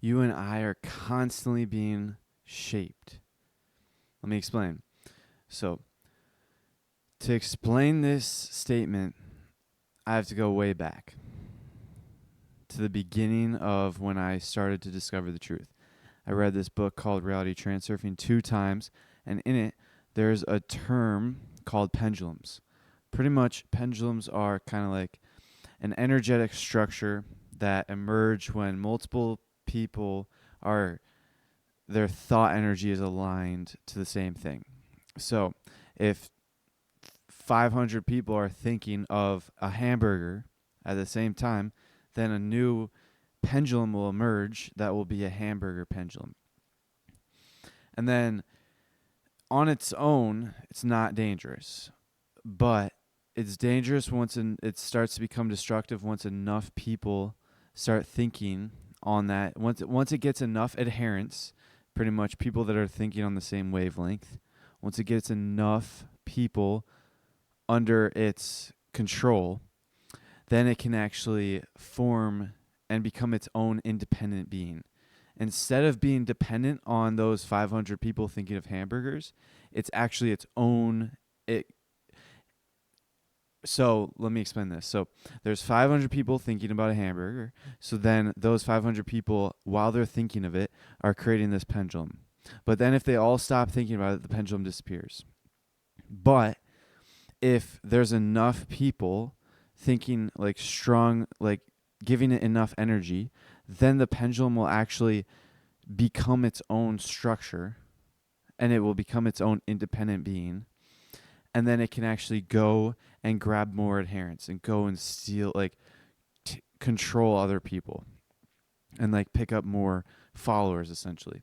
you and I are constantly being shaped. Let me explain. So, to explain this statement, I have to go way back to the beginning of when I started to discover the truth. I read this book called Reality Transurfing 2 times, and in it, there's a term called pendulums. Pretty much, pendulums are kind of like an energetic structure that emerge when multiple people are, their thought energy is aligned to the same thing. So, if 500 people are thinking of a hamburger at the same time, then a new pendulum will emerge that will be a hamburger pendulum. And then on its own, it's not dangerous, but it's dangerous once it starts to become destructive once enough people start thinking on that. Once it gets enough adherence, pretty much people that are thinking on the same wavelength, once it gets enough people under its control, then it can actually form and become its own independent being. Instead of being dependent on those 500 people thinking of hamburgers, it's actually its own. So let me explain this. So there's 500 people thinking about a hamburger. So then those 500 people, while they're thinking of it, are creating this pendulum. But then if they all stop thinking about it, the pendulum disappears. But if there's enough people thinking like strong, like giving it enough energy, then the pendulum will actually become its own structure and it will become its own independent being. And then it can actually go and grab more adherents and go and steal, like control other people and like pick up more followers essentially.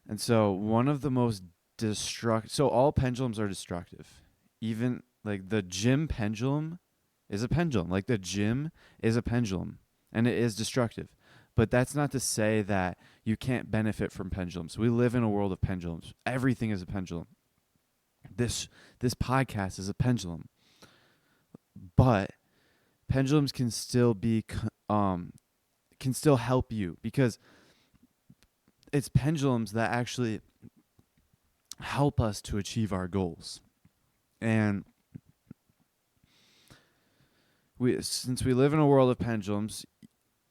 And so one of the most so all pendulums are destructive. Even like the gym pendulum is a pendulum. Like the gym is a pendulum and it is destructive. But that's not to say that you can't benefit from pendulums. We live in a world of pendulums. Everything is a pendulum. This podcast is a pendulum. But pendulums can still be can still help you because it's pendulums that actually help us to achieve our goals. And since we live in a world of pendulums,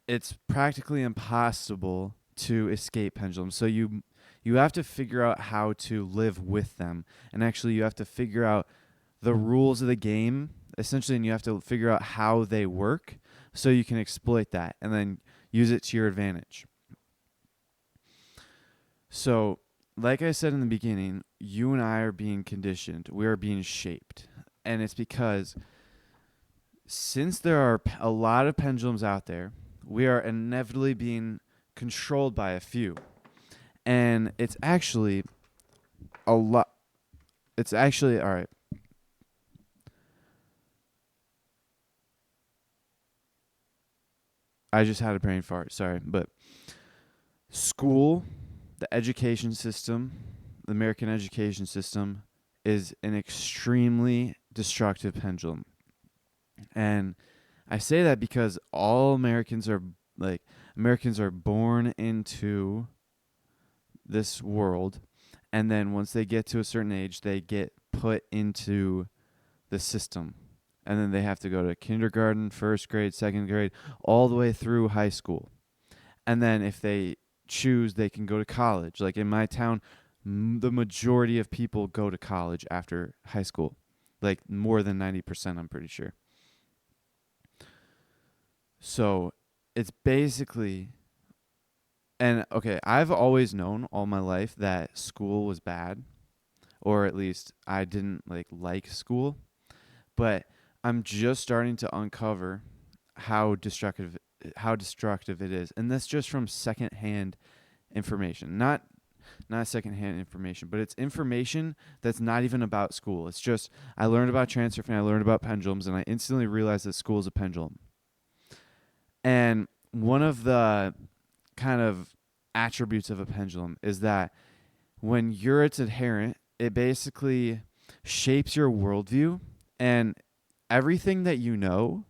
it's practically impossible to escape pendulums. So you have to figure out how to live with them. And actually you have to figure out the rules of the game, essentially, and you have to figure out how they work so you can exploit that and then use it to your advantage. So, like I said in the beginning, you and I are being conditioned. We are being shaped. And it's because since there are a lot of pendulums out there, we are inevitably being controlled by a few. And it's actually a lot. It's actually, all right. I just had a brain fart, sorry. But school, the education system, the American education system is an extremely destructive pendulum. And I say that because all Americans are born into this world, and then once they get to a certain age, they get put into the system. And then they have to go to kindergarten, first grade, second grade, all the way through high school. And then if they choose, they can go to college. Like in my town, the majority of people go to college after high school. Like more than 90%, I'm pretty sure. So it's basically, and okay, I've always known all my life that school was bad, or at least I didn't like school, but I'm just starting to uncover how destructive it is. And that's just from secondhand information. Not secondhand information, but it's information that's not even about school. It's just I learned about transurfing, I learned about pendulums, and I instantly realized that school is a pendulum. And one of the kind of attributes of a pendulum is that when you're its adherent, it basically shapes your worldview, and everything that you know,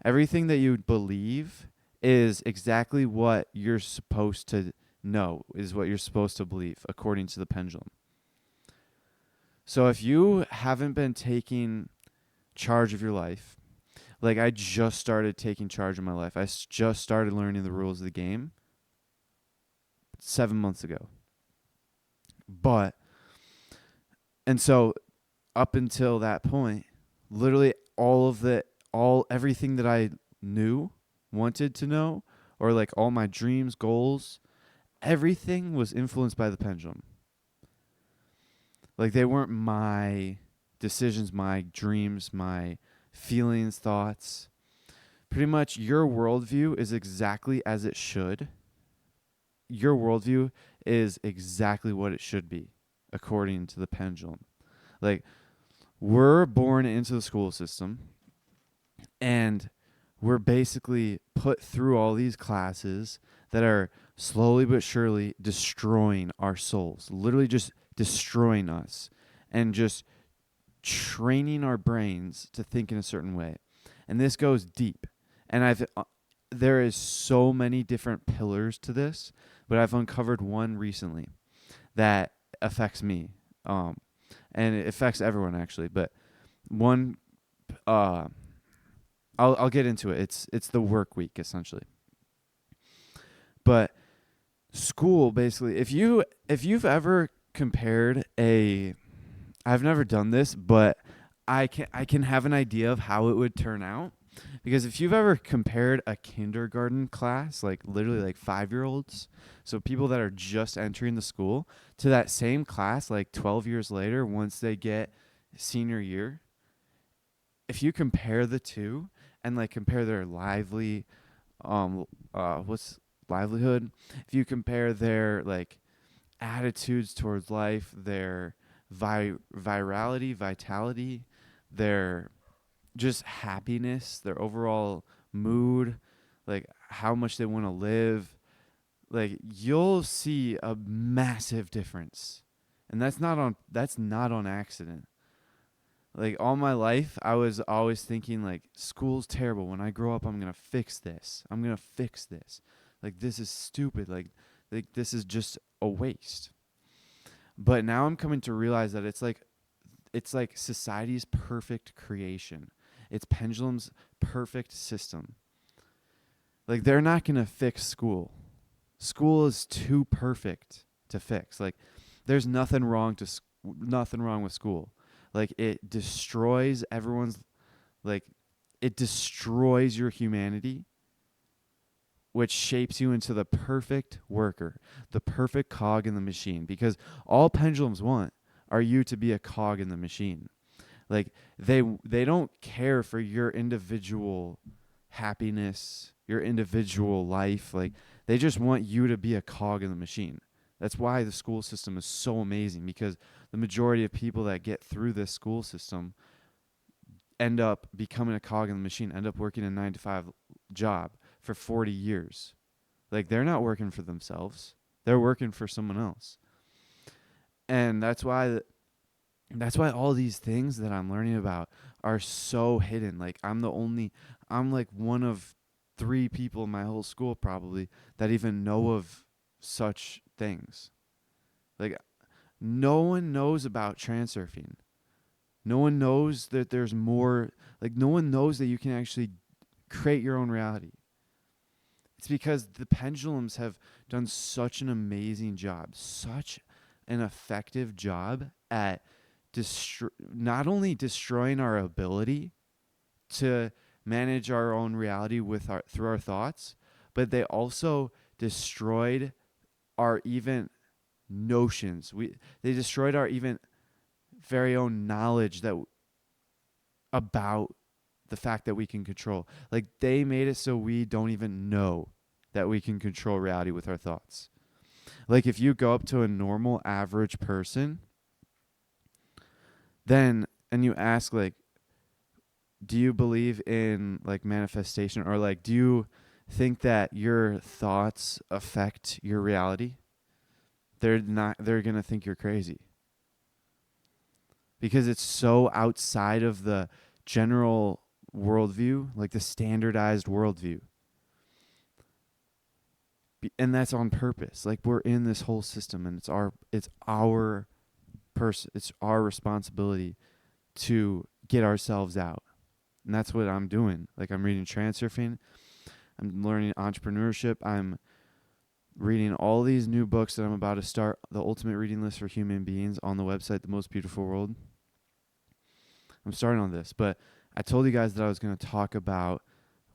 everything that you believe is exactly what you're supposed to know, is what you're supposed to believe, according to the pendulum. So if you haven't been taking charge of your life, like I just started taking charge of my life. Just started learning the rules of the game 7 months ago. But, and so up until that point, literally everything that I knew, wanted to know, or like all my dreams, goals, everything was influenced by the pendulum. Like they weren't my decisions, my dreams, my feelings, thoughts. Pretty much your worldview is exactly as it should. Your worldview is exactly what it should be, according to the pendulum. Like, we're born into the school system, and we're basically put through all these classes that are slowly but surely destroying our souls, literally just destroying us, and just training our brains to think in a certain way. And this goes deep. And there is so many different pillars to this, but I've uncovered one recently that affects me. And it affects everyone actually, but one I'll get into it. It's the work week essentially. But school basically, if you've ever compared I've never done this, but I can have an idea of how it would turn out. Because if you've ever compared a kindergarten class, like literally like 5-year-olds, so people that are just entering the school, to that same class like 12 years later, once they get senior year, if you compare the two and like compare their what's livelihood, if you compare their like attitudes towards life, their vitality, their just happiness, their overall mood, like how much they want to live, like you'll see a massive difference. And that's not on accident. Like all my life I was always thinking like school's terrible. When I grow up I'm going to fix this. Like this is stupid. Like this is just a waste. But now I'm coming to realize that it's like society's perfect creation. It's pendulum's perfect system. Like they're not going to fix school. School is too perfect to fix. Like there's nothing wrong with school. Like it destroys it destroys your humanity, which shapes you into the perfect worker, the perfect cog in the machine. Because all pendulums want are you to be a cog in the machine. Like they don't care for your individual happiness, your individual life. Like they just want you to be a cog in the machine. That's why the school system is so amazing, because the majority of people that get through this school system end up becoming a cog in the machine, end up working a 9-to-5 job for 40 years. Like they're not working for themselves. They're working for someone else. And that's why all these things that I'm learning about are so hidden. Like I'm like one of 3 people in my whole school probably that even know of such things. Like no one knows about transurfing. No one knows that there's more. Like no one knows that you can actually create your own reality. It's because the pendulums have done such an amazing job, such an effective job at not only destroying our ability to manage our own reality through our thoughts, but they also destroyed our even notions. They destroyed our even very own knowledge about the fact that we can control. Like they made it so we don't even know that we can control reality with our thoughts. Like if you go up to a normal average person, and you ask like, do you believe in like manifestation, or like do you think that your thoughts affect your reality? They're going to think you're crazy. Because it's so outside of the general worldview, like the standardized worldview. And that's on purpose. Like, we're in this whole system, and it's our responsibility to get ourselves out. And that's what I'm doing. Like, I'm reading Transurfing, I'm learning entrepreneurship, I'm reading all these new books that I'm about to start, the ultimate reading list for human beings on the website, The Most Beautiful World. I'm starting on this, but I told you guys that I was going to talk about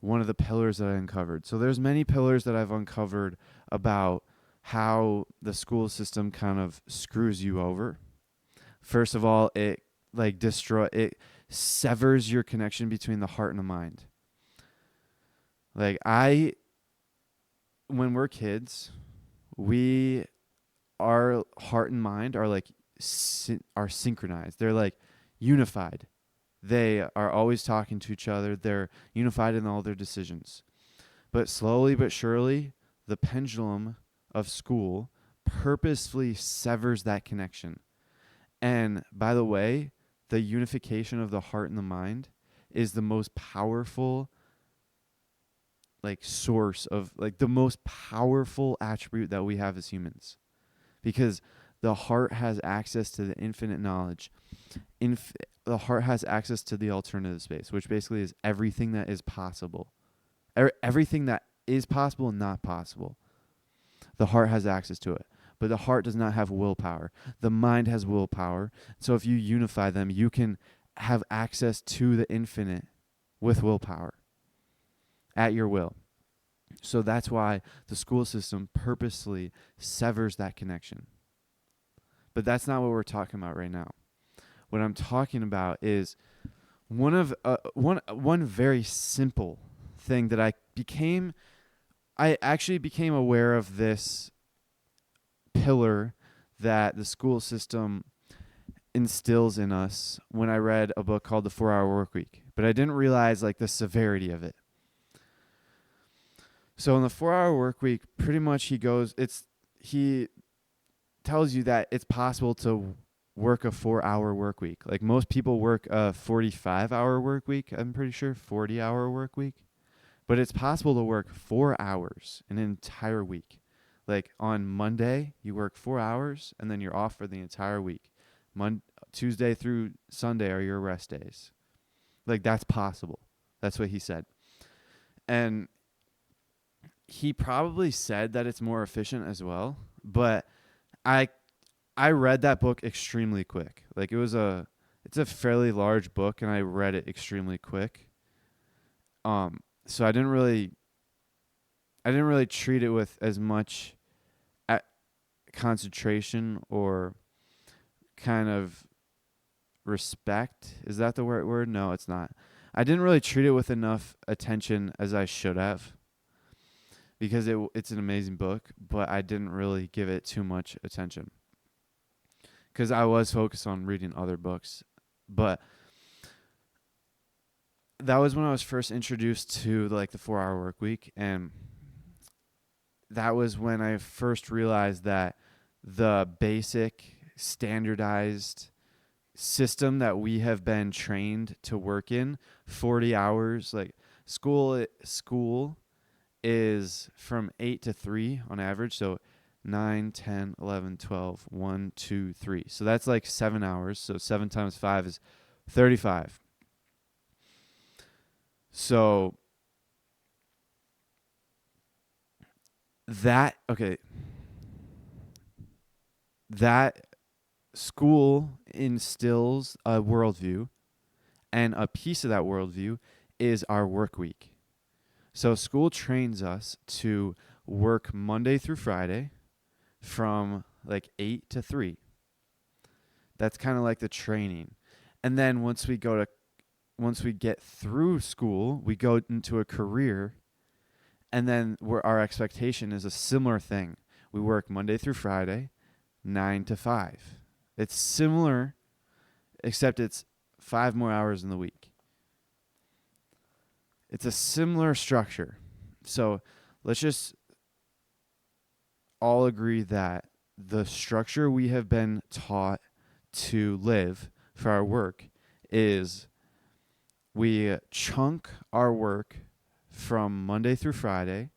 one of the pillars that I uncovered. So there's many pillars that I've uncovered about how the school system kind of screws you over. First of all, it severs your connection between the heart and the mind. Like, when we're kids, our heart and mind are like are synchronized. They're like unified. They are always talking to each other. They're unified in all their decisions. But slowly but surely, the pendulum of school purposefully severs that connection. And by the way, the unification of the heart and the mind is the most powerful source of the most powerful attribute that we have as humans, because the heart has access to the infinite knowledge. The heart has access to the alternative space, which basically is everything that is possible, everything that is possible and not possible. The heart has access to it, but the heart does not have willpower. The mind has willpower. So if you unify them, you can have access to the infinite with willpower at your will. So that's why the school system purposely severs that connection. But that's not what we're talking about right now. What I'm talking about is one very simple thing that I actually became aware of this pillar that the school system instills in us when I read a book called The 4-Hour Workweek. But I didn't realize the severity of it. So in the 4-Hour Workweek, pretty much he tells you that it's possible to work a 4-hour work week. Like, most people work a 45-hour work week, I'm pretty sure, 40-hour work week. But it's possible to work 4 hours an entire week. Like, on Monday, you work 4 hours, and then you're off for the entire week. Tuesday through Sunday are your rest days. Like, that's possible. That's what he said. And he probably said that it's more efficient as well, but I read that book extremely quick. Like, it's a fairly large book, and I read it extremely quick. So I didn't really treat it with as much concentration or kind of respect. Is that the right word? No, it's not. I didn't really treat it with enough attention as I should have, because it's an amazing book, but I didn't really give it too much attention because I was focused on reading other books. But that was when I was first introduced to the 4-hour work week, and that was when I first realized that the basic standardized system that we have been trained to work in, 40 hours, school is from 8 to 3 on average, so 9, 10, 11, 12, 1, 2, 3. So that's 7 hours, so 7 times 5 is 35. So that school instills a worldview, and a piece of that worldview is our work week. So school trains us to work Monday through Friday from 8 to 3. That's kind of like the training. And then once we get through school, we go into a career, and then our expectation is a similar thing. We work Monday through Friday, 9 to 5. It's similar, except it's 5 more hours in the week. It's a similar structure. So let's just all agree that the structure we have been taught to live for our work is we chunk our work from Monday through Friday,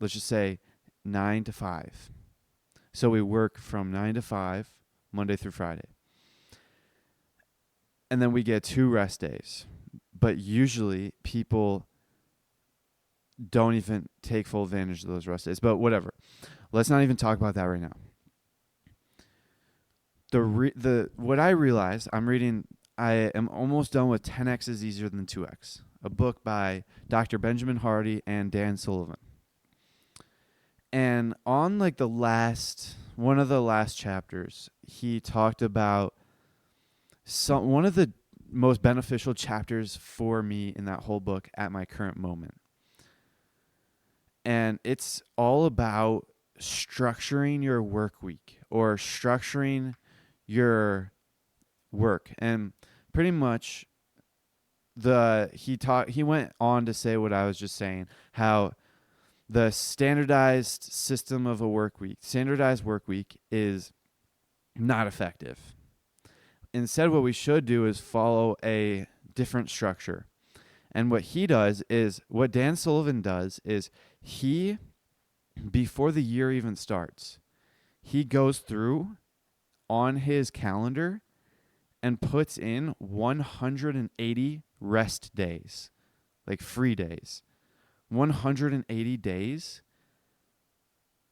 let's just say 9 to 5. So we work from 9 to 5, Monday through Friday. And then we get 2 rest days. But usually people don't even take full advantage of those rest days. But whatever. Let's not even talk about that right now. What I realized, I am almost done with 10x is easier than 2x, a book by Dr. Benjamin Hardy and Dan Sullivan. And on like one of the last chapters, he talked about one of the most beneficial chapters for me in that whole book at my current moment. And it's all about structuring your work week or structuring your work. And pretty much he went on to say what I was just saying, how the standardized system of standardized work week is not effective. Instead, what we should do is follow a different structure. And what Dan Sullivan does is before the year even starts, he goes through on his calendar and puts in 180 rest days, like free days. 180 days,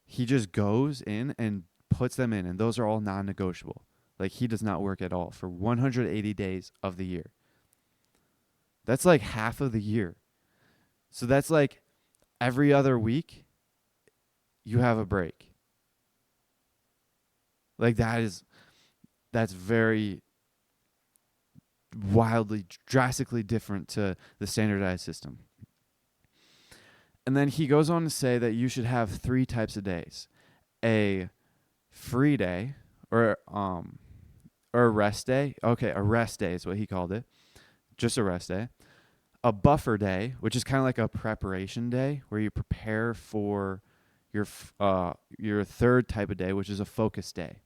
he just goes in and puts them in, and those are all non-negotiable. Like, he does not work at all for 180 days of the year. That's like half of the year. So that's like every other week you have a break. Like, that's very wildly, drastically different to the standardized system. And then he goes on to say that you should have 3 types of days: a free day, or a rest day. Okay, a rest day is what he called it. Just a rest day. A buffer day, which is kind of like a preparation day where you prepare for your third type of day, which is a focus day.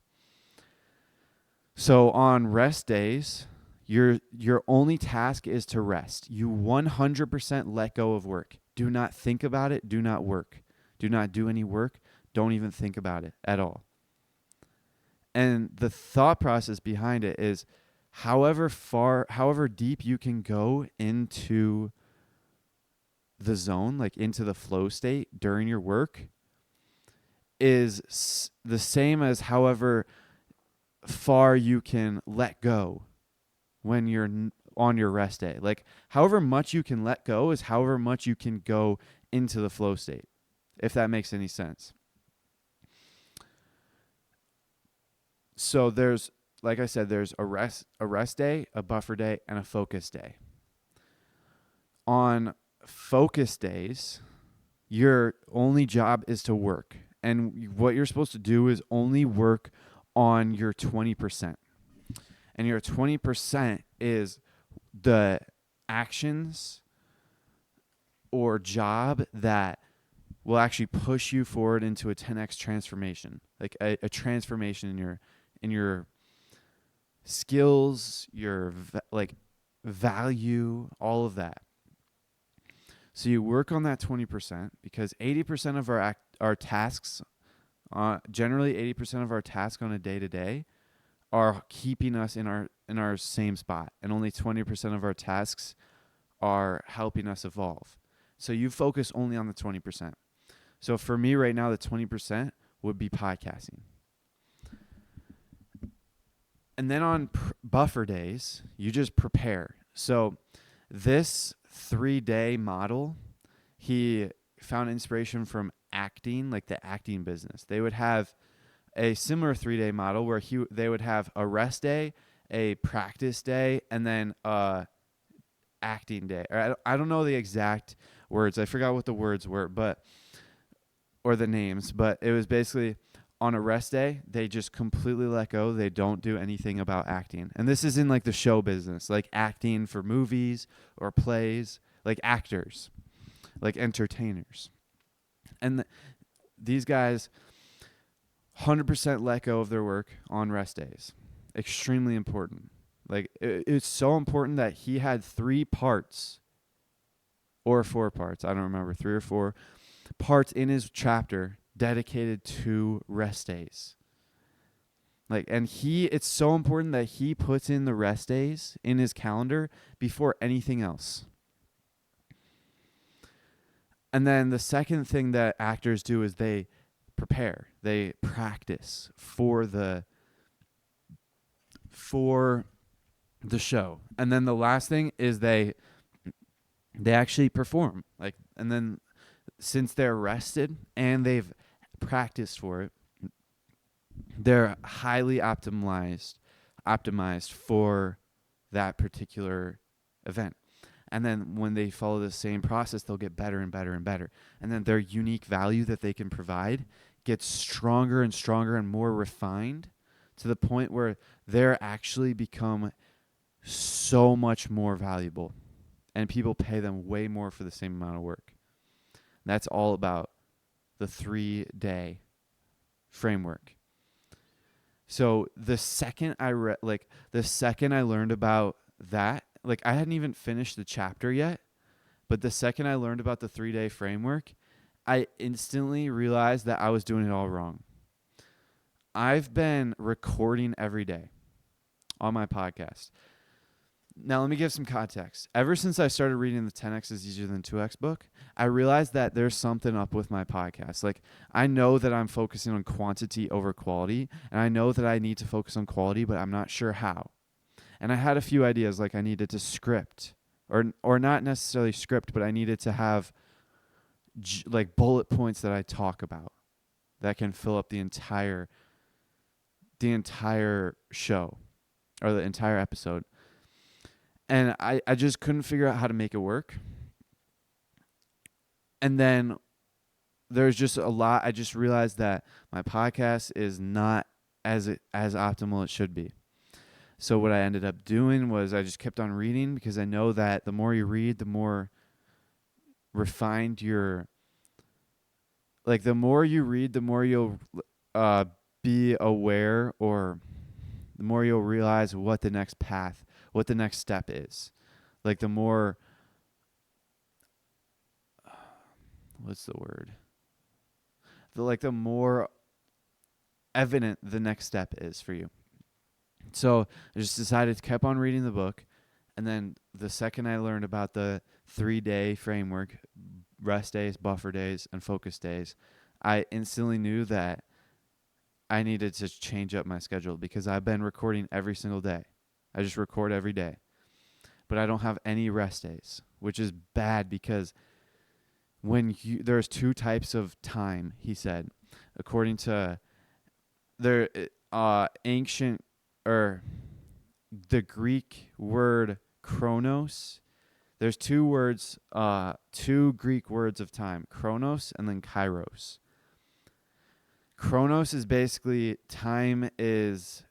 So on rest days, your only task is to rest. You 100% let go of work. Do not think about it. Do not work. Do not do any work. Don't even think about it at all. And the thought process behind it is however deep you can go into the zone, like into the flow state during your work, is the same as however far you can let go when you're on your rest day. Like, however much you can let go is however much you can go into the flow state, if that makes any sense. So there's, like I said, there's a rest day, a buffer day, and a focus day. On focus days, your only job is to work. And what you're supposed to do is only work on your 20%. And your 20% is the actions or job that will actually push you forward into a 10x transformation, like a transformation in your skills, your value, all of that. So you work on that 20% because 80% of our tasks, generally 80% of our tasks on a day-to-day are keeping us in our same spot, and only 20% of our tasks are helping us evolve. So you focus only on the 20%. So for me right now, the 20% would be podcasting. And then on buffer days, you just prepare. So this 3-day model, he found inspiration from acting, like the acting business. They would have a similar 3-day model where they would have a rest day, a practice day, and then a acting day. I don't know the exact words. I forgot what the words were, or the names, but it was basically on a rest day, they just completely let go. They don't do anything about acting. And this is in like the show business, like acting for movies or plays, like actors, like entertainers. And these guys 100% let go of their work on rest days. Extremely important. Like it's so important that he had 3 parts or 4 parts. I don't remember, 3 or 4. parts in his chapter dedicated to rest days. And it's so important that he puts in the rest days in his calendar before anything else. And then the second thing that actors do is they prepare. They practice for the show. And then the last thing is they actually perform. And then since they're rested and they've practiced for it, they're highly optimized for that particular event. And then when they follow the same process, they'll get better and better and better. And then their unique value that they can provide gets stronger and stronger and more refined to the point where they're actually become so much more valuable. And people pay them way more for the same amount of work. That's all about the 3-day framework. So the second I learned about that, I hadn't even finished the chapter yet, but the second I learned about the 3-day framework, I instantly realized that I was doing it all wrong. I've been recording every day on my podcast. Now, let me give some context. Ever since I started reading the 10X is Easier Than 2X book, I realized that there's something up with my podcast. I know that I'm focusing on quantity over quality, and I know that I need to focus on quality, but I'm not sure how. And I had a few ideas, I needed to script, or not necessarily script, but I needed to have bullet points that I talk about that can fill up the entire show or the entire episode. And I just couldn't figure out how to make it work. And then there's just a lot. I just realized that my podcast is not as optimal it should be. So what I ended up doing was I just kept on reading, because I know that the more you read, the more refined the more you read, the more you'll be aware, or the more you'll realize what the next step is. The more, what's the word? The more evident the next step is for you. So I just decided to keep on reading the book. And then the second I learned about the 3-day framework, rest days, buffer days, and focus days, I instantly knew that I needed to change up my schedule, because I've been recording every single day. I just record every day. But I don't have any rest days, which is bad, because there's 2 types of time, he said, according to their ancient, or the Greek word chronos. There's 2 Greek words of time, chronos and then kairos. Chronos is basically time is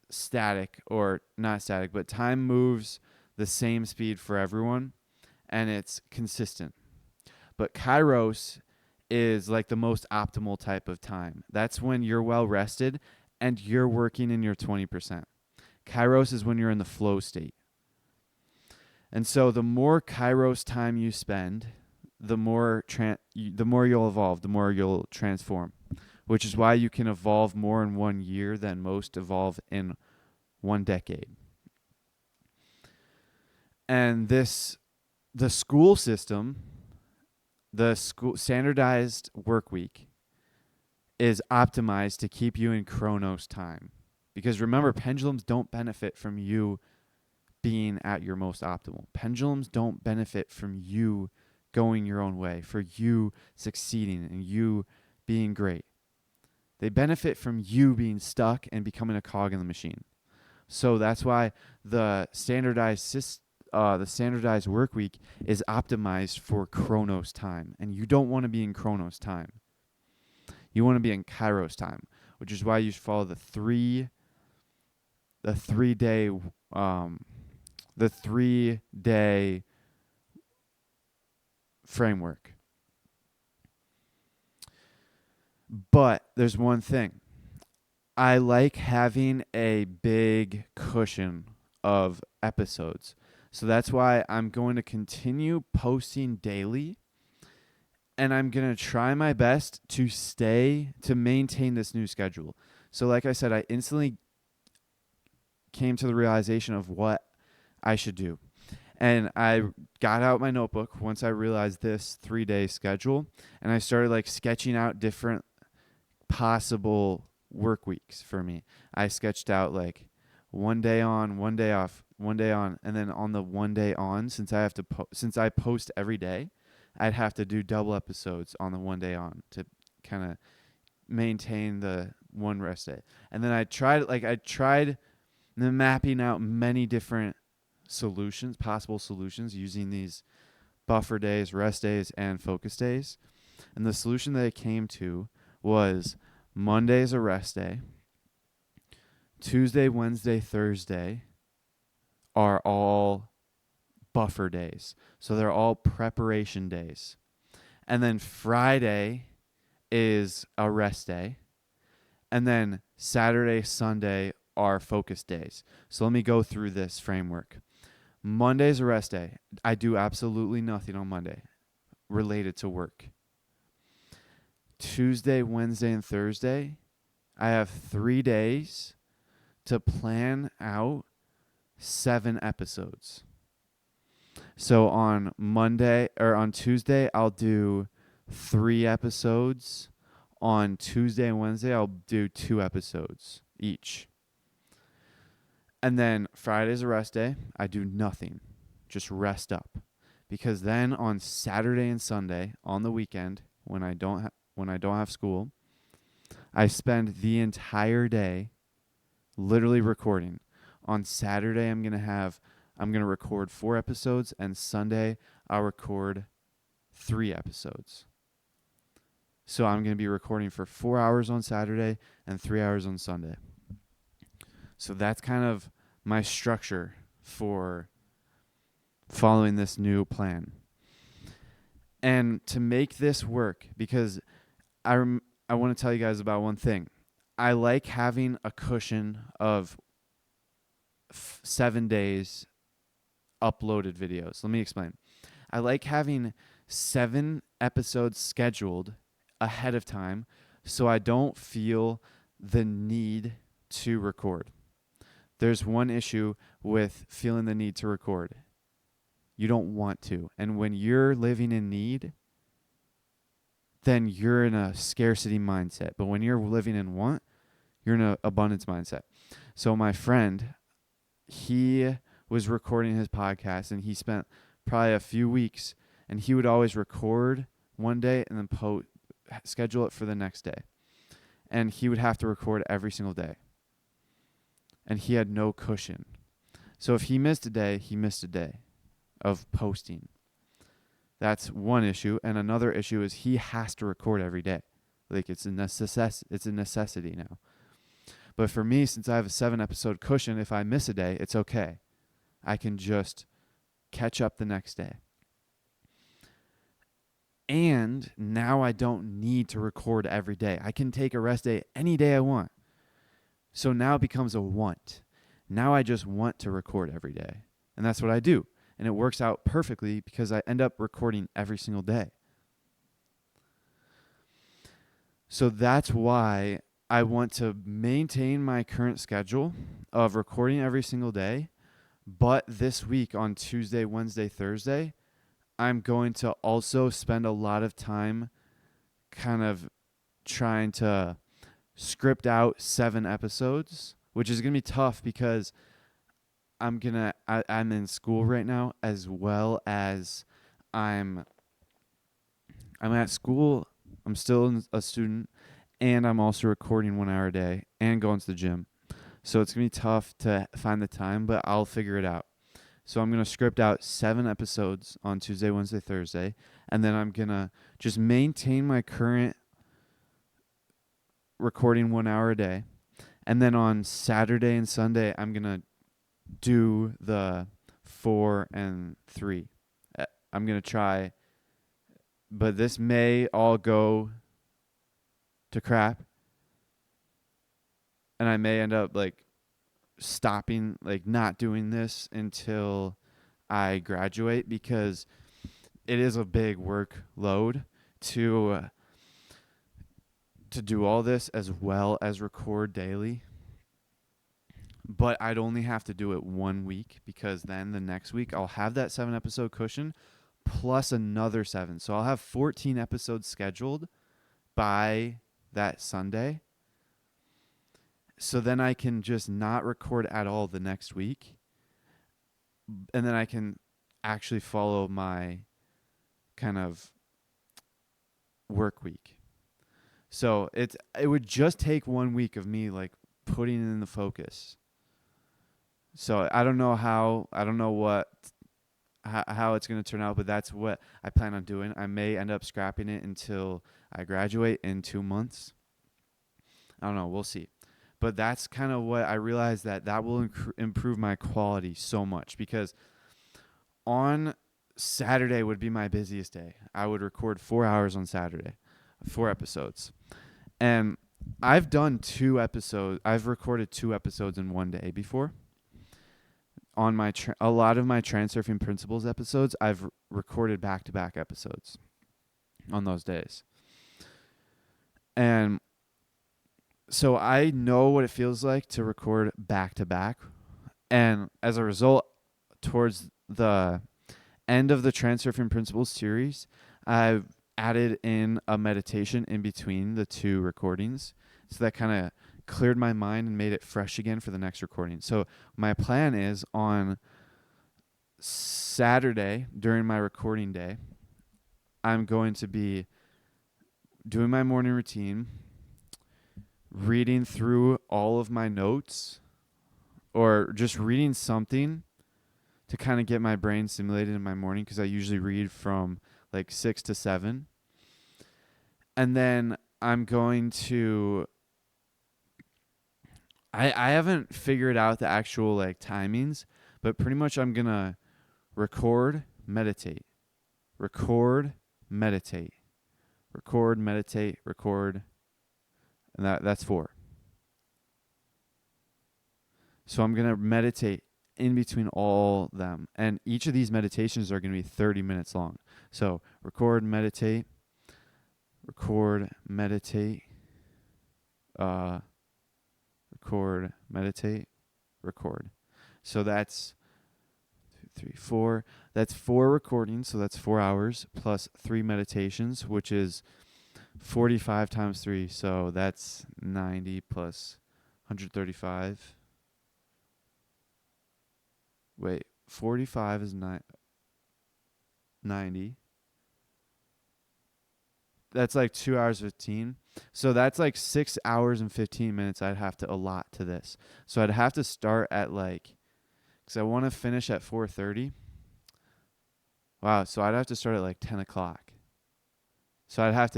static, or not static, but time moves the same speed for everyone, and it's consistent. But kairos is the most optimal type of time. That's when you're well rested and you're working in your 20%. Kairos is when you're in the flow state. And so the more kairos time you spend, the more you'll evolve, the more you'll transform, which is why you can evolve more in 1 year than most evolve in 1 decade. And the school system, standardized work week, is optimized to keep you in chronos time. Because remember, pendulums don't benefit from you being at your most optimal. Pendulums don't benefit from you going your own way, for you succeeding and you being great. They benefit from you being stuck and becoming a cog in the machine. So that's why the standardized work week is optimized for chronos time. And you don't want to be in chronos time. You want to be in kairos time, which is why you should follow the 3-day framework. But there's one thing. I like having a big cushion of episodes. So that's why I'm going to continue posting daily. And I'm going to try my best to maintain this new schedule. So like I said, I instantly came to the realization of what I should do. And I got out my notebook once I realized this 3-day schedule, and I started like sketching out different possible work weeks for me. I sketched out like 1 day on, 1 day off, 1 day on, and then on the 1 day on, since I post every day, I'd have to do double episodes on the 1 day on to kind of maintain the one rest day. And then I tried mapping out many different possible solutions using these buffer days, rest days, and focus days. And the solution that I came to was Monday is a rest day. Tuesday, Wednesday, Thursday are all buffer days. So they're all preparation days. And then Friday is a rest day. And then Saturday, Sunday are focus days. So let me go through this framework. Monday's a rest day. I do absolutely nothing on Monday related to work. Tuesday, Wednesday, and Thursday, I have 3 days to plan out 7 episodes. So on Tuesday, I'll do 3 episodes. On Tuesday and Wednesday, I'll do 2 episodes each. And then Friday's a rest day. I do nothing. Just rest up. Because then on Saturday and Sunday, on the weekend, when I don't have school, I spend the entire day literally recording. On Saturday, I'm going to record 4 episodes, and Sunday I'll record 3 episodes. So I'm going to be recording for 4 hours on Saturday and 3 hours on Sunday. So that's kind of my structure for following this new plan. And to make this work, because I want to tell you guys about one thing. I like having a cushion of 7 days uploaded videos. Let me explain. I like having 7 episodes scheduled ahead of time so I don't feel the need to record. There's one issue with feeling the need to record. You don't want to. And when you're living in need, then you're in a scarcity mindset. But when you're living in want, you're in an abundance mindset. So my friend, he was recording his podcast, and he spent probably a few weeks, and he would always record one day and then schedule it for the next day. And he would have to record every single day. And he had no cushion. So if he missed a day, he missed a day of posting. That's one issue. And another issue is he has to record every day. Like it's a necessity now. But for me, since I have a 7 episode cushion, if I miss a day, it's okay. I can just catch up the next day. And now I don't need to record every day. I can take a rest day any day I want. So now it becomes a want. Now I just want to record every day. And that's what I do. And it works out perfectly because I end up recording every single day. So that's why I want to maintain my current schedule of recording every single day. But this week on Tuesday, Wednesday, Thursday, I'm going to also spend a lot of time kind of trying to script out 7 episodes, which is going to be tough because I'm in school right now, as well as I'm at school. I'm still a student, and I'm also recording 1 hour a day and going to the gym. So it's going to be tough to find the time, but I'll figure it out. So I'm going to script out 7 episodes on Tuesday, Wednesday, Thursday, and then I'm going to just maintain my current recording 1 hour a day. And then on Saturday and Sunday, I'm going to do the 4 and 3. I'm going to try, but this may all go to crap. And I may end up like stopping, like not doing this until I graduate, because it is a big workload to do all this as well as record daily. But I'd only have to do it 1 week, because then the next week I'll have that 7-episode cushion plus another 7. So I'll have 14 episodes scheduled by that Sunday. So then I can just not record at all the next week. And then I can actually follow my kind of work week. So it would just take 1 week of me like putting in the focus. So I don't know how it's going to turn out, but that's what I plan on doing. I may end up scrapping it until I graduate in 2 months. I don't know. We'll see. But that's kind of what I realized, that will improve my quality so much, because on Saturday would be my busiest day. I would record 4 hours on Saturday, 4 episodes. And I've done 2 episodes. I've recorded 2 episodes in one day before. On my a lot of my Transurfing Principles episodes, I've recorded back-to-back episodes on those days. And so I know what it feels like to record back-to-back. And as a result, towards the end of the Transurfing Principles series, I've added in a meditation in between the 2 recordings. So that kind of cleared my mind and made it fresh again for the next recording. So my plan is on Saturday during my recording day, I'm going to be doing my morning routine, reading through all of my notes, or just reading something to kind of get my brain stimulated in my morning, because I usually read from like 6 to 7. And then I'm going to I haven't figured out the actual like timings, but pretty much I'm going to record, meditate, record, meditate, record, meditate, record. And that's 4. So I'm going to meditate in between all them. And each of these meditations are going to be 30 minutes long. So record, meditate, record, meditate, record, meditate, record. So that's 2, 3, 4. That's 4 recordings. So that's 4 hours plus 3 meditations, which is 45 times 3. So that's 90 plus 135. Wait, 45 is 90. That's like 2 hours 15. So that's like 6 hours and 15 minutes I'd have to allot to this. So I'd have to start at like, because I want to finish at 4:30. Wow, so I'd have to start at like 10 o'clock. So I'd have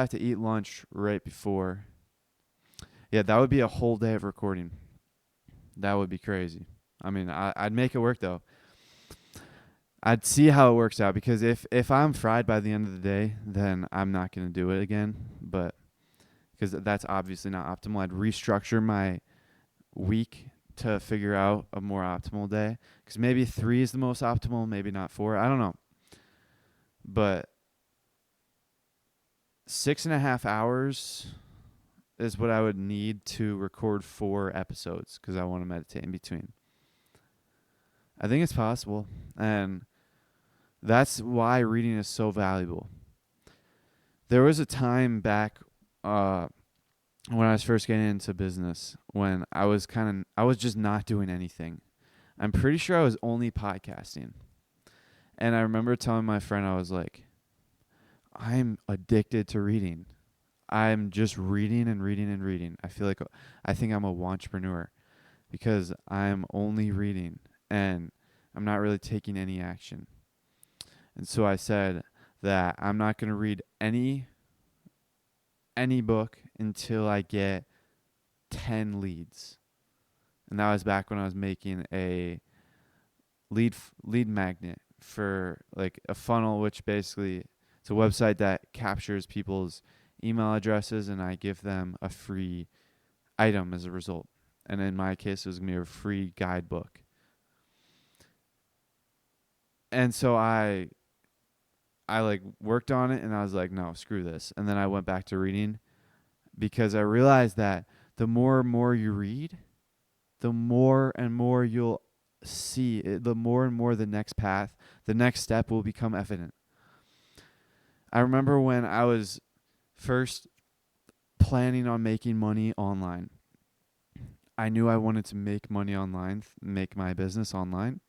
to eat lunch right before. Yeah, that would be a whole day of recording. That would be crazy. I mean, I'd make it work though. I'd see how it works out, because if I'm fried by the end of the day, then I'm not going to do it again. But because that's obviously not optimal, I'd restructure my week to figure out a more optimal day. Because maybe 3 is the most optimal, maybe not 4. I don't know. But 6.5 hours is what I would need to record 4 episodes, because I want to meditate in between. I think it's possible, and that's why reading is so valuable. There was a time back when I was first getting into business when I was just not doing anything. I'm pretty sure I was only podcasting. And I remember telling my friend, I was like, I'm addicted to reading. I'm just reading and reading and reading. I think I'm a wantrepreneur, because I'm only reading and I'm not really taking any action. And so I said that I'm not going to read any book until I get 10 leads. And that was back when I was making a lead magnet for like a funnel, which basically it's a website that captures people's email addresses, and I give them a free item as a result. And in my case, it was going to be a free guidebook. And so I I like worked on it and I was like, no, screw this. And then I went back to reading because I realized that the more and more you read, the more and more you'll see it, the more and more the next path, the next step will become evident. I remember when I was first planning on making money online. I knew I wanted to make money online, make my business online.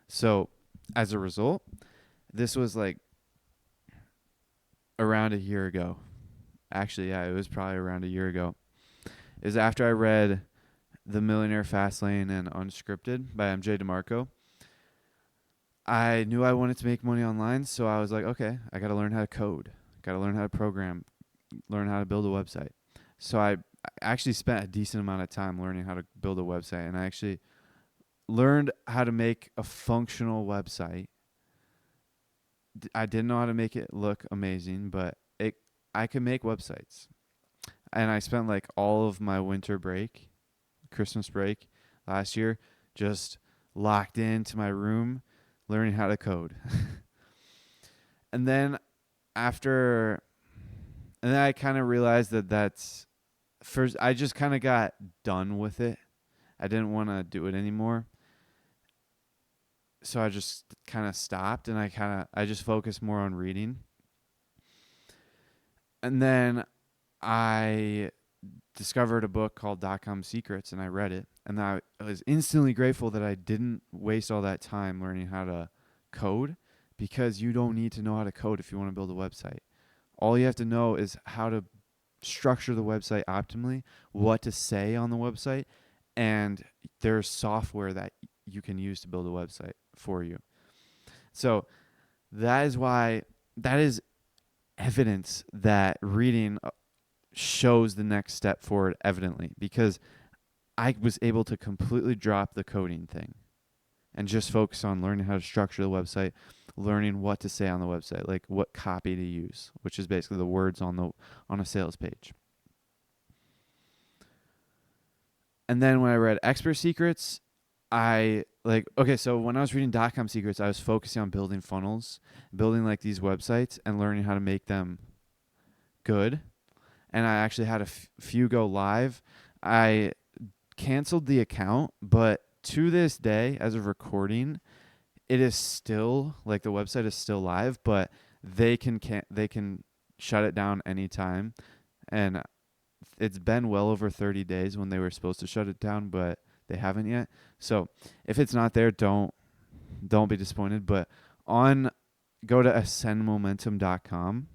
So, as a result, this was like around a year ago. Actually, yeah, it was probably around a year ago. Is after I read The Millionaire Fastlane and Unscripted by MJ DeMarco. I knew I wanted to make money online, so I was like, okay, I got to learn how to code. Got to learn how to program, learn how to build a website. So I actually spent a decent amount of time learning how to build a website, and I actually learned how to make a functional website. I didn't know how to make it look amazing, but I could make websites. And I spent like all of my winter break, Christmas break last year, just locked into my room learning how to code. And then after, and then I kind of realized that that's first, I just kind of got done with it. I didn't want to do it anymore. So I just kind of stopped and I just focused more on reading. And then I discovered a book called .com Secrets and I read it. And I was instantly grateful that I didn't waste all that time learning how to code, because you don't need to know how to code if you want to build a website. All you have to know is how to structure the website optimally, what to say on the website, and there's software that you can use to build a website for you. So that is evidence that reading shows the next step forward evidently, because I was able to completely drop the coding thing and just focus on learning how to structure the website, learning what to say on the website, like what copy to use, which is basically the words on a sales page. And then when I read Expert Secrets, so when I was reading .com Secrets, I was focusing on building funnels, building like these websites and learning how to make them good. And I actually had a few go live. I canceled the account, but to this day, as of recording, it is still, like, the website is still live, but they can shut it down anytime. And it's been well over 30 days when they were supposed to shut it down, but they haven't yet. So if it's not there, don't be disappointed. But go to ascendmomentum.com.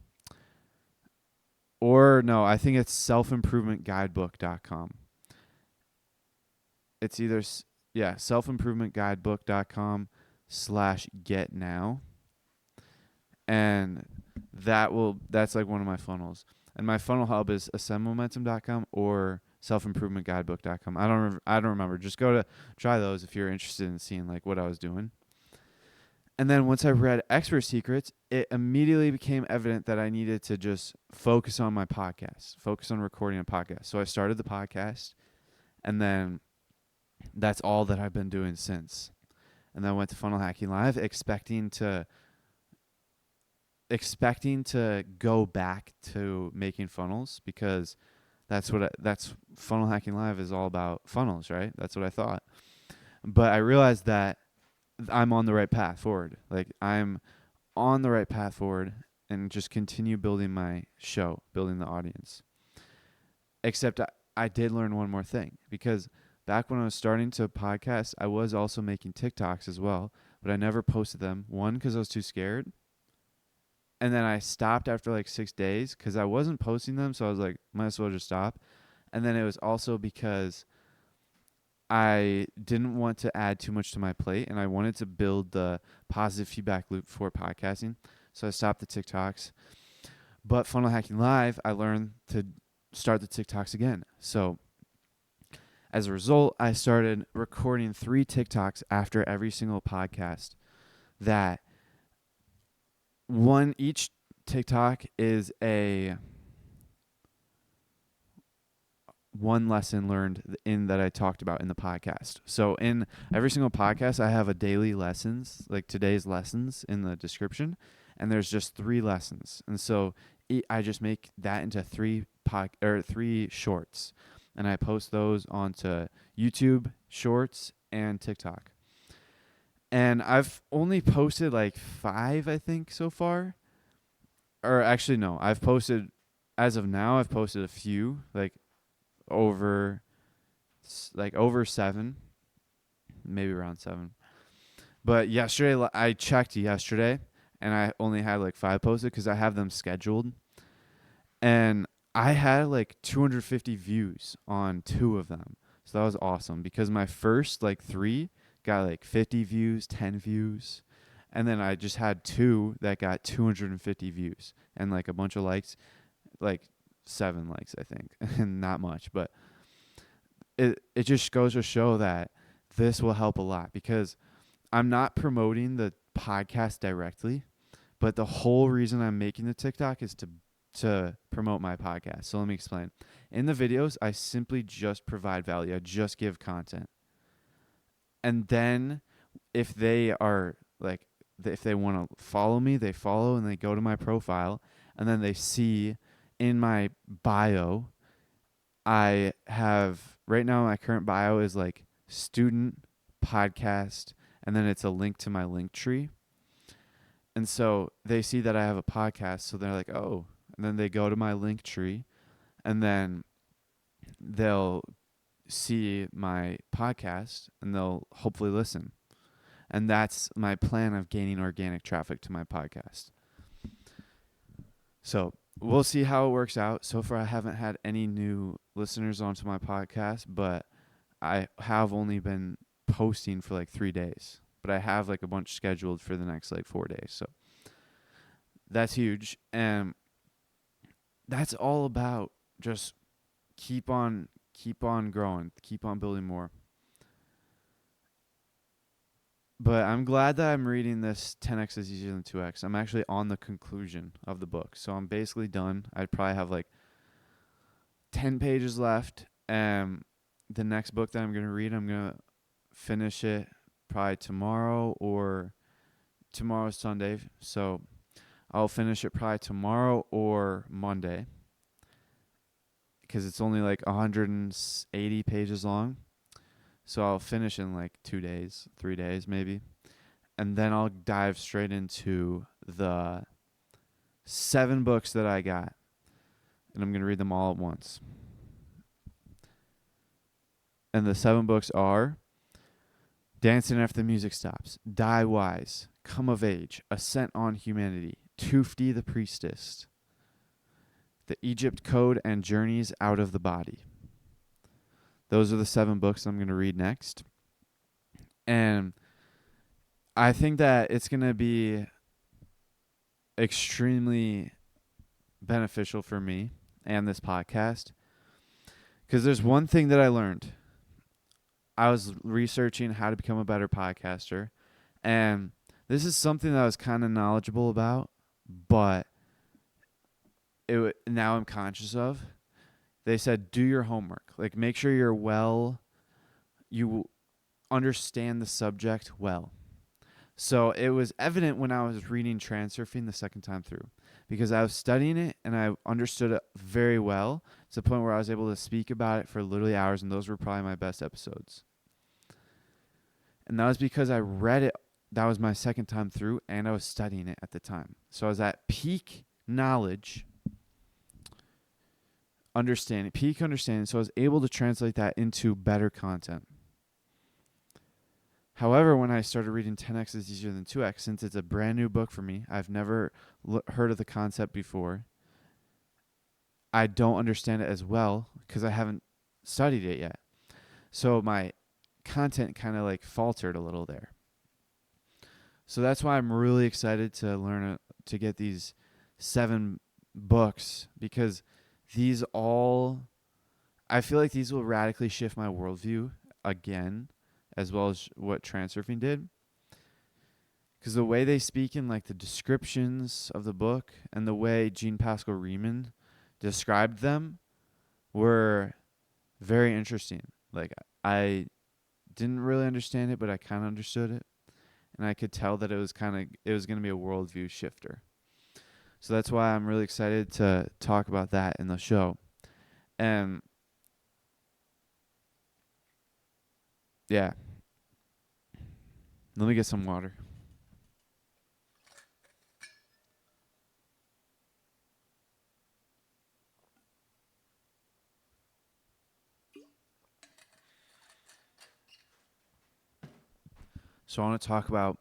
Or no, I think it's selfimprovementguidebook.com. It's either selfimprovementguidebook.com/getnow. And that's like one of my funnels. And my funnel hub is ascendmomentum.com or selfimprovementguidebook.com. I don't remember. Just go to try those if you're interested in seeing like what I was doing. And then once I read Expert Secrets, it immediately became evident that I needed to just focus on my podcast, focus on recording a podcast. So I started the podcast, and then that's all that I've been doing since. And then I went to Funnel Hacking Live expecting to go back to making funnels, because that's Funnel Hacking Live is all about funnels, right? That's what I thought. But I realized that I'm on the right path forward. Like, I'm on the right path forward and just continue building my show, building the audience. Except I did learn one more thing, because back when I was starting to podcast, I was also making TikToks as well, but I never posted them. One, because I was too scared. And then I stopped after like 6 days because I wasn't posting them. So I was like, might as well just stop. And then it was also because I didn't want to add too much to my plate, and I wanted to build the positive feedback loop for podcasting. So I stopped the TikToks. But Funnel Hacking Live, I learned to start the TikToks again. So as a result, I started recording 3 TikToks after every single podcast. That each TikTok is one lesson learned in that I talked about in the podcast. So in every single podcast, I have a daily lessons, like today's lessons in the description. and there's just 3 lessons. And so I just make that into 3 shorts, and I post those onto YouTube Shorts and TikTok. And I've only posted like 5, I think, so far. Or actually, no, as of now, I've posted a few, like over 7, maybe around 7. But yesterday, I checked yesterday, and I only had like 5 posted because I have them scheduled. And I had like 250 views on 2 of them. So that was awesome because my first like 3 got like 50 views, 10 views. And then I just had 2 that got 250 views and like a bunch of likes, like 7 likes, I think, and not much. But it just goes to show that this will help a lot because I'm not promoting the podcast directly, but the whole reason I'm making the TikTok is to promote my podcast. So let me explain. In the videos, I simply just provide value. I just give content. And then if they are like, if they want to follow me, they follow and they go to my profile, and then they see in my bio, I have right now my current bio is like student podcast, and then it's a link to my link tree. And so they see that I have a podcast, so they're like, oh, and then they go to my link tree, and then they'll see my podcast and they'll hopefully listen. And that's my plan of gaining organic traffic to my podcast. So we'll see how it works out. So far, I haven't had any new listeners onto my podcast, but I have only been posting for like 3 days. But I have like a bunch scheduled for the next like 4 days. So that's huge. And that's all about just keep on growing, keep on building more. But I'm glad that I'm reading this 10x is easier than 2x. I'm actually on the conclusion of the book. So I'm basically done. I'd probably have like 10 pages left. And the next book that I'm going to read, I'm going to finish it probably tomorrow, or tomorrow's Sunday. So I'll finish it probably tomorrow or Monday, because it's only like 180 pages long. So I'll finish in like 2 days, 3 days maybe. And then I'll dive straight into the 7 books that I got. And I'm going to read them all at once. And the 7 books are Dancing After the Music Stops, Die Wise, Come of Age, Ascent on Humanity, Tufti the Priestess, The Egypt Code, and Journeys Out of the Body. Those are the 7 books I'm going to read next. And I think that it's going to be extremely beneficial for me and this podcast, because there's one thing that I learned. I was researching how to become a better podcaster, and this is something that I was kind of knowledgeable about, but now I'm conscious of. They said, do your homework. Like, make sure you understand the subject well. So it was evident when I was reading Transurfing the second time through, because I was studying it and I understood it very well to the point where I was able to speak about it for literally hours, and those were probably my best episodes. And that was because I read it. That was my second time through, and I was studying it at the time. So I was at peak knowledge, peak understanding, so I was able to translate that into better content. However, when I started reading 10x is easier than 2x, since it's a brand new book for me, I've never heard of the concept before. I don't understand it as well because I haven't studied it yet. So my content kind of like faltered a little there. So that's why I'm really excited to learn to get these 7 books, because I feel like these will radically shift my worldview again, as well as what Transurfing did. Because the way they speak in like the descriptions of the book and the way Jean Pascal Riemann described them were very interesting. Like, I didn't really understand it, but I kind of understood it. And I could tell that it was going to be a worldview shifter. So that's why I'm really excited to talk about that in the show. And yeah, let me get some water. So I want to talk about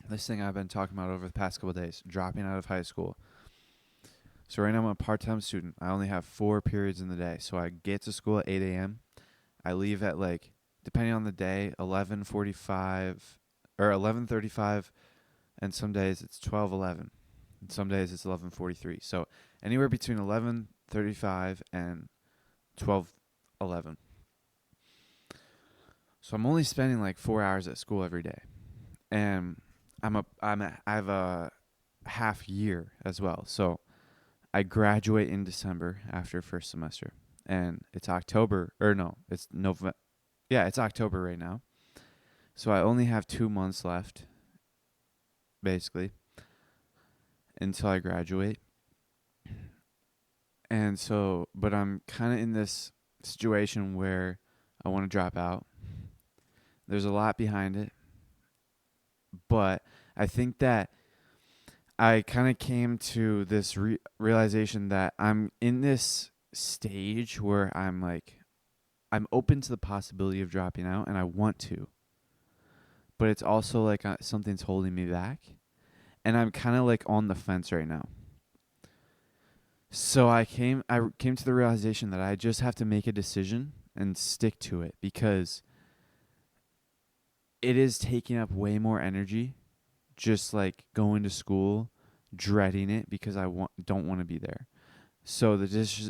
this thing I've been talking about over the past couple of days, dropping out of high school. So right now I'm a part-time student. I only have 4 periods in the day. So I get to school at 8 a.m. I leave at like, depending on the day, 11:45 or 11:35, and some days it's 12:11. And some days it's 11:43. So anywhere between 11:35 and 12:11. So I'm only spending like 4 hours at school every day. And I have a half year as well. So I graduate in December after first semester. And it's October, or no, it's November. Yeah, it's October right now. So I only have 2 months left, basically, until I graduate. And so, but I'm kind of in this situation where I want to drop out. There's a lot behind it, but I think that I kind of came to this realization that I'm in this stage where I'm like, I'm open to the possibility of dropping out and I want to, but it's also like something's holding me back. And I'm kind of like on the fence right now. So I came to the realization that I just have to make a decision and stick to it, because it is taking up way more energy just like going to school, dreading it because don't want to be there. So the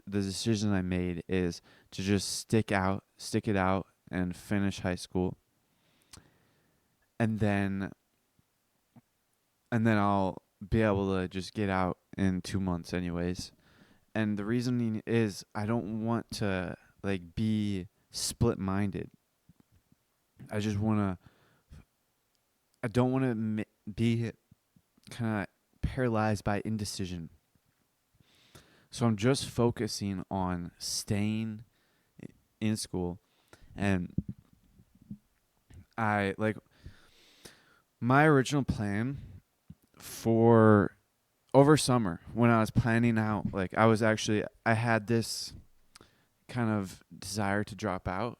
decision I made is to just stick it out and finish high school. And then I'll be able to just get out in 2 months anyways. And the reasoning is I don't want to like be split-minded. I just want to I don't want to be kind of paralyzed by indecision. So I'm just focusing on staying in school. And I like my original plan for over summer, when I was planning out, like I had this kind of desire to drop out,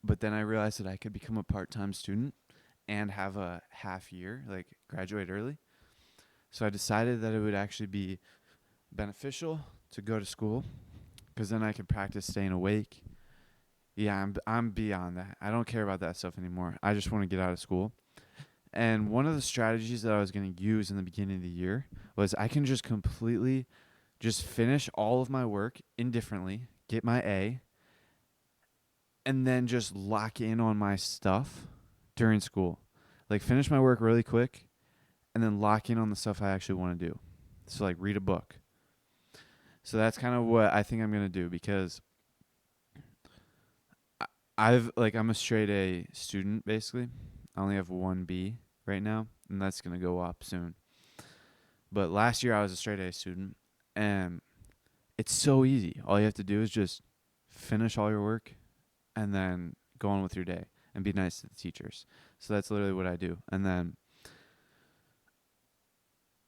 but then I realized that I could become a part-time student and have a half year, like graduate early. So I decided that it would actually be beneficial to go to school, because then I could practice staying awake. Yeah, I'm beyond that. I don't care about that stuff anymore. I just want to get out of school. And one of the strategies that I was going to use in the beginning of the year was I can just completely just finish all of my work indifferently, get my A, and then just lock in on my stuff during school. Like finish my work really quick and then lock in on the stuff I actually want to do. So like read a book. So that's kind of what I think I'm going to do, because I'm a straight A student basically. I only have 1 B right now, and that's going to go up soon. But last year I was a straight A student, and it's so easy. All you have to do is just finish all your work and then go on with your day and be nice to the teachers. So that's literally what I do. And then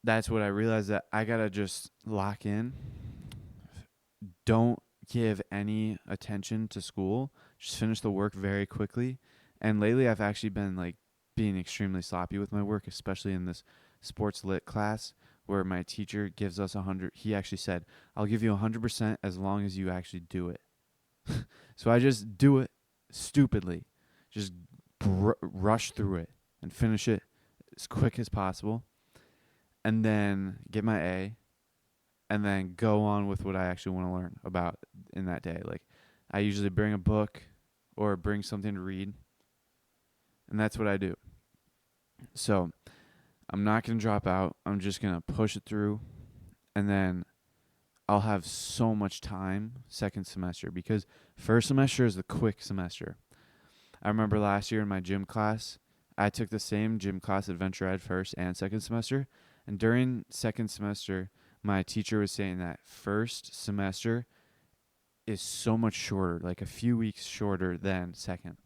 that's what I realized, that I got to just lock in. Don't give any attention to school. Just finish the work very quickly. And lately I've actually been like being extremely sloppy with my work, especially in this sports lit class where my teacher gives us 100. He actually said, I'll give you 100% as long as you actually do it. So I just do it stupidly. Just rush through it and finish it as quick as possible. And then get my A. And then go on with what I actually want to learn about in that day. Like I usually bring a book or bring something to read. And that's what I do. So I'm not going to drop out. I'm just going to push it through. And then I'll have so much time second semester, because first semester is the quick semester. I remember last year in my gym class, I took the same gym class, Adventure Ed, first and second semester. And during second semester, my teacher was saying that first semester is so much shorter, like a few weeks shorter than second.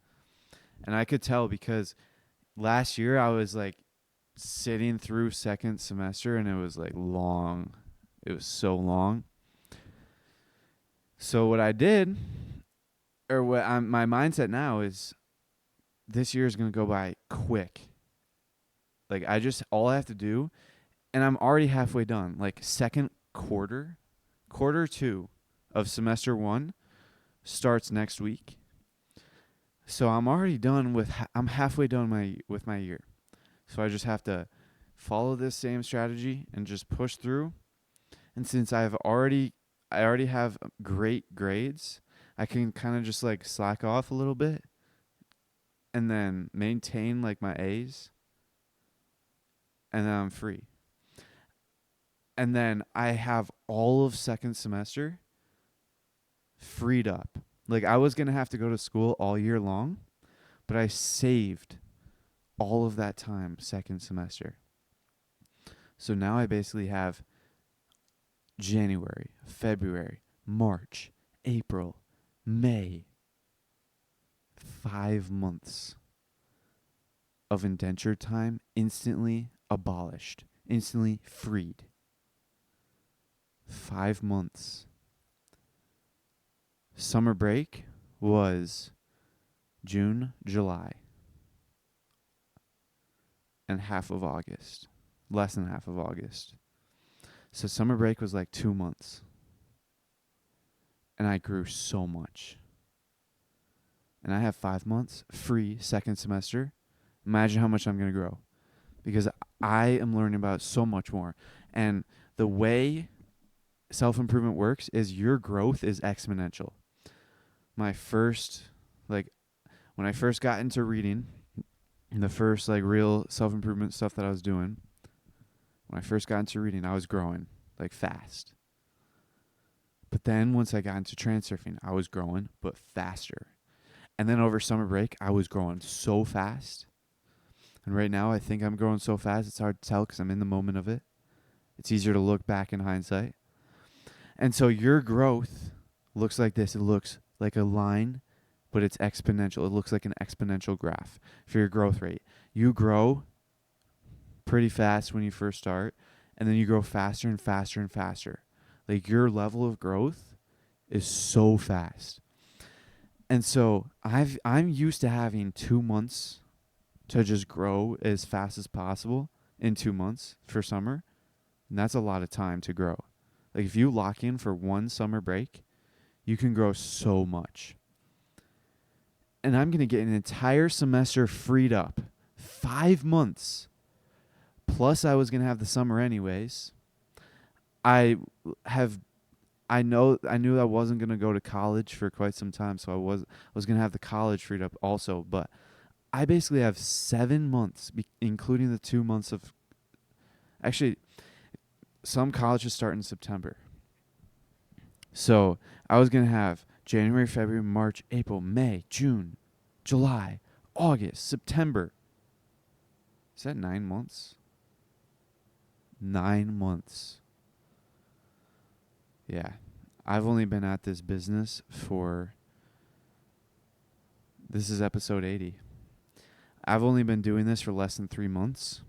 And I could tell because last year I was like sitting through second semester and it was like long. It was so long. So what I did, or my mindset now is this year is going to go by quick. Like all I have to do, and I'm already halfway done. Like second quarter 2 of semester 1 starts next week. So I'm already done I'm halfway done with my year. So I just have to follow this same strategy and just push through. And since I already have great grades, I can kind of just like slack off a little bit and then maintain like my A's, and then I'm free. And then I have all of second semester freed up. Like I was going to have to go to school all year long, but I saved all of that time second semester. So now I basically have January, February, March, April, May, 5 months of indentured time instantly abolished, instantly freed. 5 months. Summer break was June, July, and half of August. Less than half of August. So summer break was like 2 months. And I grew so much. And I have 5 months free second semester. Imagine how much I'm going to grow. Because I am learning about so much more. And the way self-improvement works is your growth is exponential. When I first got into reading, the first like real self-improvement stuff that I was doing, when I first got into reading, I was growing like fast. But then once I got into transurfing, I was growing, but faster. And then over summer break, I was growing so fast. And right now, I think I'm growing so fast, it's hard to tell because I'm in the moment of it. It's easier to look back in hindsight. And so your growth looks like this. It looks like a line, but it's exponential. It looks like an exponential graph for your growth rate. You grow pretty fast when you first start, and then you grow faster and faster and faster. Like your level of growth is so fast. And so I'm used to having 2 months to just grow as fast as possible in 2 months for summer. And that's a lot of time to grow. Like if you lock in for one summer break, you can grow so much. And I'm going to get an entire semester freed up. 5 months. Plus I was going to have the summer anyways. I knew I wasn't going to go to college for quite some time, so I was going to have the college freed up also, but I basically have 7 months, including the 2 months of... Actually, some colleges start in September. So I was going to have January, February, March, April, May, June, July, August, September. Is that 9 months? 9 months. Yeah. I've only been at this business this is episode 80. I've only been doing this for less than 3 months.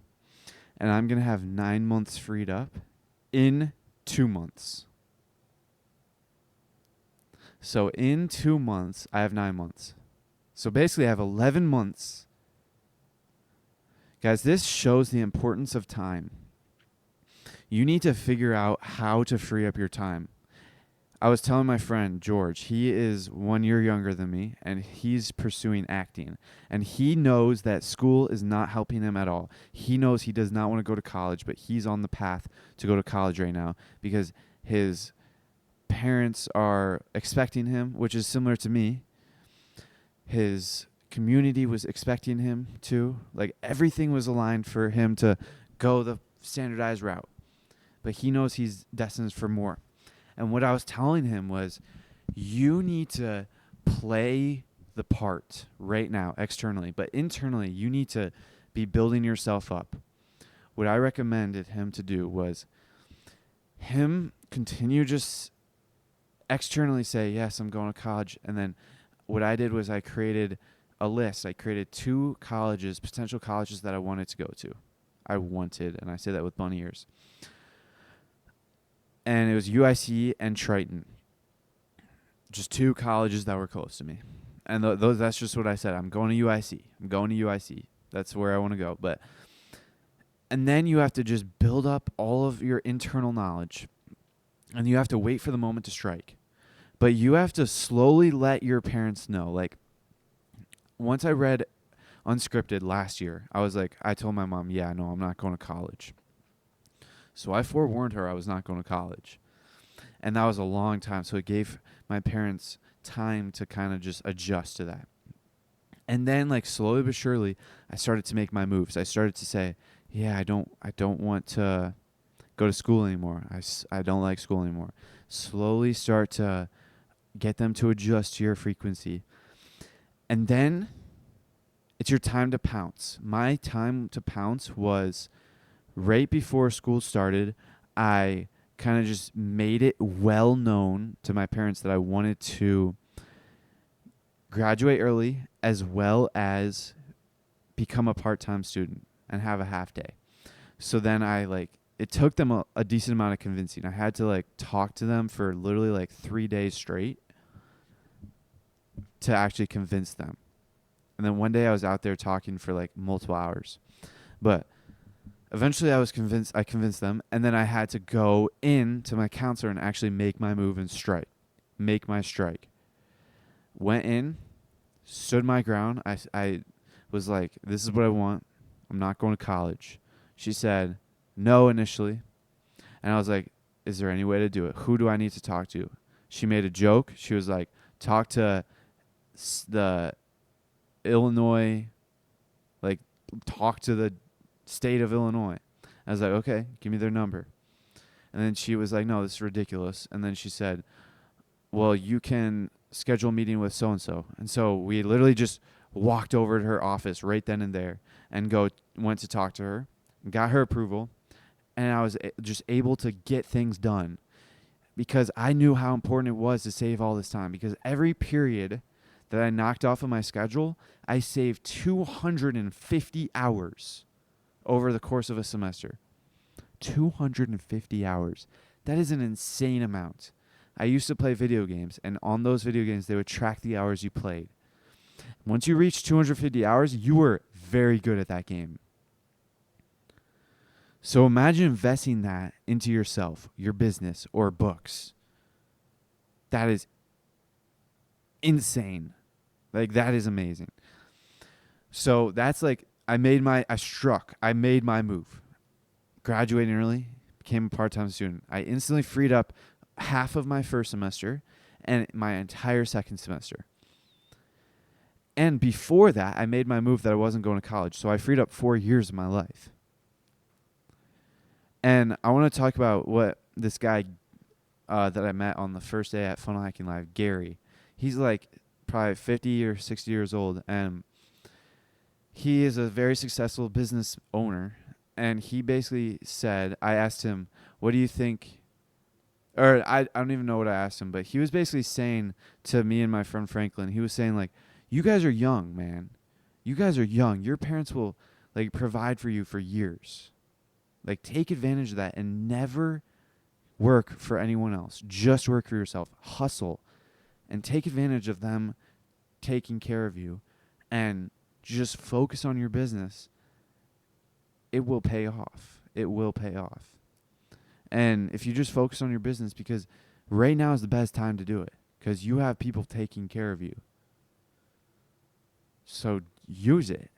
And I'm going to have 9 months freed up in 2 months. So in 2 months, I have 9 months. So basically I have 11 months. Guys, this shows the importance of time. You need to figure out how to free up your time. I was telling my friend, George, he is 1 year younger than me, and he's pursuing acting. And he knows that school is not helping him at all. He knows he does not want to go to college, but he's on the path to go to college right now because his parents are expecting him, which is similar to me. His community was expecting him to. Like, everything was aligned for him to go the standardized route. But he knows he's destined for more. And what I was telling him was, you need to play the part right now externally. But internally, you need to be building yourself up. What I recommended him to do was him continue just externally say, yes, I'm going to college. And then what I did was I created a list. I created 2 colleges, potential colleges that I wanted to go to. And I say that with bunny ears. And it was UIC and Triton. Just 2 colleges that were close to me. And that's just what I said. I'm going to UIC. I'm going to UIC. That's where I want to go. And then you have to just build up all of your internal knowledge. And you have to wait for the moment to strike. But you have to slowly let your parents know. Like, once I read Unscripted last year, I told my mom, yeah, no, I'm not going to college. So I forewarned her I was not going to college. And that was a long time. So it gave my parents time to kind of just adjust to that. And then, like, slowly but surely, I started to make my moves. I started to say, yeah, I don't want to go to school anymore. I don't like school anymore. Slowly start to get them to adjust to your frequency. And then it's your time to pounce. My time to pounce was right before school started. I kind of just made it well known to my parents that I wanted to graduate early as well as become a part-time student and have a half day. So then it took them a decent amount of convincing. I had to talk to them for literally 3 days straight to actually convince them. And then one day I was out there talking for multiple hours. But eventually I convinced them, and then I had to go in to my counselor and actually make my move and make my strike. Went in, stood my ground. I was like, this is what I want. I'm not going to college. She said no initially. And I was like, is there any way to do it? Who do I need to talk to? She made a joke. She was like, talk to the Illinois, talk to the state of Illinois. I was like, okay, give me their number. And then she was like, no, this is ridiculous. And then she said, well, you can schedule a meeting with so-and-so. And so we literally just walked over to her office right then and there and went to talk to her, got her approval, and I was just able to get things done because I knew how important it was to save all this time, because every period that I knocked off of my schedule, I saved 250 hours over the course of a semester. 250 hours. That is an insane amount. I used to play video games, and on those video games, they would track the hours you played. Once you reach 250 hours, you were very good at that game. So imagine investing that into yourself, your business, or books. That is insane. That is amazing. So that's I made my move. Graduating early, became a part-time student. I instantly freed up half of my first semester and my entire second semester. And before that, I made my move that I wasn't going to college. So I freed up 4 years of my life. And I want to talk about what this guy that I met on the first day at Funnel Hacking Live, Gary. He's probably 50 or 60 years old, and he is a very successful business owner. And he basically said, I asked him, what do you think? Or I don't even know what I asked him, but he was basically saying to me and my friend Franklin, he was saying you guys are young, man. You guys are young. Your parents will provide for you for years. Take advantage of that and never work for anyone else. Just work for yourself. Hustle and take advantage of them taking care of you, and just focus on your business. It will pay off. It will pay off. And if you just focus on your business, because right now is the best time to do it, because you have people taking care of you. So use it.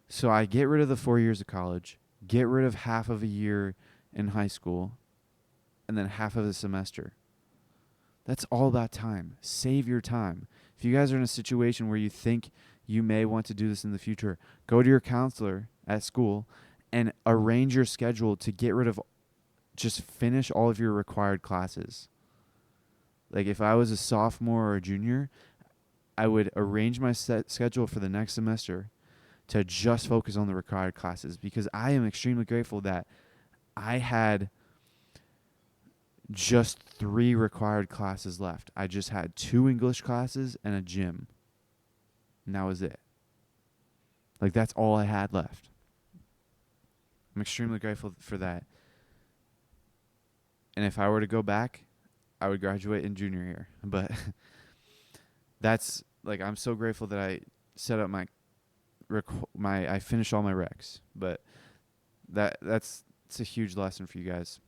So I get rid of the 4 years of college, get rid of half of a year in high school, and then half of the semester. That's all about time. Save your time. If you guys are in a situation where you think you may want to do this in the future, go to your counselor at school and arrange your schedule to get rid of, just finish all of your required classes. If I was a sophomore or a junior, I would arrange my schedule for the next semester to just focus on the required classes, because I am extremely grateful that I had just 3 required classes left. I just had 2 English classes and a gym. And that was it. Like, that's all I had left. I'm extremely grateful for that. And if I were to go back, I would graduate in junior year. But that's, like, I'm so grateful that I set up I finished all my recs. But that's it's a huge lesson for you guys.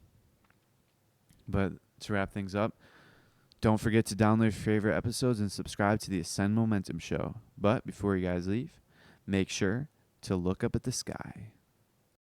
But to wrap things up, don't forget to download your favorite episodes and subscribe to the Ascend Momentum Show. But before you guys leave, make sure to look up at the sky.